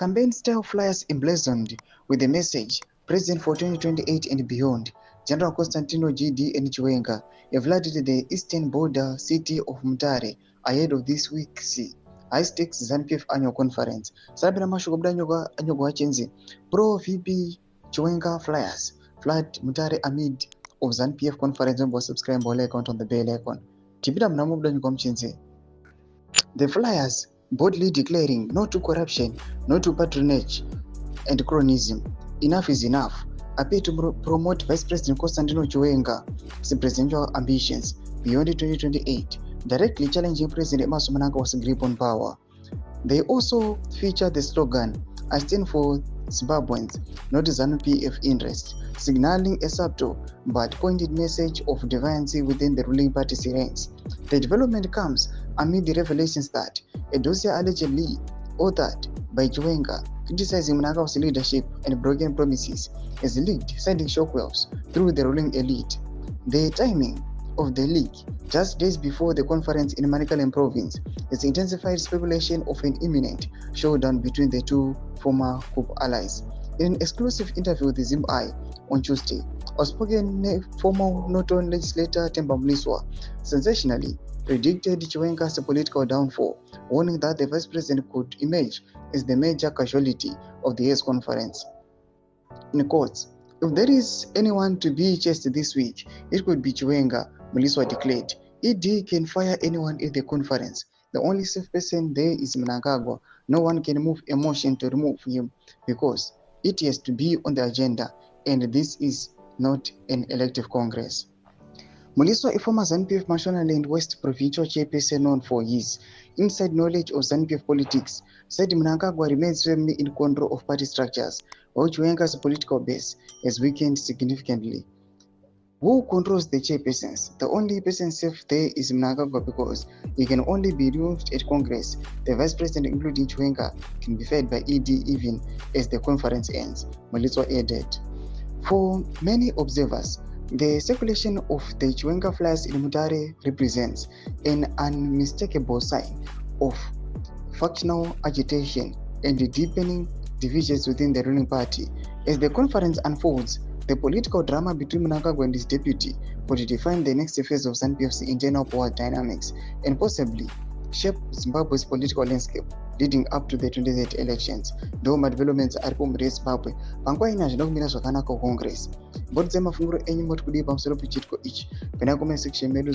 Campaign-style flyers emblazoned with the message "President for 2028 and beyond." General Constantino G.D. and Chiwenga have flooded the eastern border city of Mutare ahead of this week's high-stakes ZANU-PF annual conference. Sabina mashugobda anyogwa chenzi. Pro VP Chiwenga Fliers flood Mutare amid of ZANU-PF conference. Subscribe account on the bell icon. Tibida mnamubda anyogwa mchenzi. The Flyers boldly declaring no to corruption, no to patronage and cronyism. Enough is enough. Appear to promote Vice President Constantino Chiwenga's presidential ambitions beyond 2028, directly challenging President Emmerson Mnangagwa's grip on power. They also feature the slogan, "I stand for Zimbabweans, not ZANU-PF interest," signaling a subtle but pointed message of defiance within the ruling party's ranks. The development comes amid the revelations that a dossier allegedly authored by Chiwenga criticizing Mnangagwa's leadership and broken promises has leaked, sending shockwaves through the ruling elite. The timing of the leak, just days before the conference in Manicaland province, has intensified speculation of an imminent showdown between the two former coup allies. In an exclusive interview with the ZimI on Tuesday, outspoken former Northern legislator Themba Mliswa sensationally predicted Chiwenga's political downfall, warning that the vice president could emerge as the major casualty of the year's conference. In quotes, "If there is anyone to be chased this week, it could be Chiwenga," Mliswa declared. "ED can fire anyone at the conference. The only safe person there is Mnangagwa. No one can move a motion to remove him because it has to be on the agenda, and this is not an elective Congress." Mliswa, a former ZANU-PF Mashonaland West provincial chairperson known for his inside knowledge of ZANU-PF politics, said Mnangagwa remains firmly in control of party structures, while Chiwenga's political base has weakened significantly. Who controls the chairpersons? The only person safe there is Mnangagwa because he can only be removed at Congress. The vice president, including Chiwenga, can be fed by ED even as the conference ends, Mliswa added. For many observers, the circulation of the Chiwenga Fliers in Mutare represents an unmistakable sign of factional agitation and the deepening divisions within the ruling party. As the conference unfolds, the political drama between Mnangagwa and his deputy would define the next phase of ZANU-PF's internal power dynamics and possibly shape Zimbabwe's political landscape leading up to the 2030 elections. Ndoma developments ari kumuri Zimbabwe panguva ino hazvina kumira zvakanaka kuCongress. Mbori dzemafunguro enyu moti kudii pamusoro pechitiko ichi? Pena comment section medu.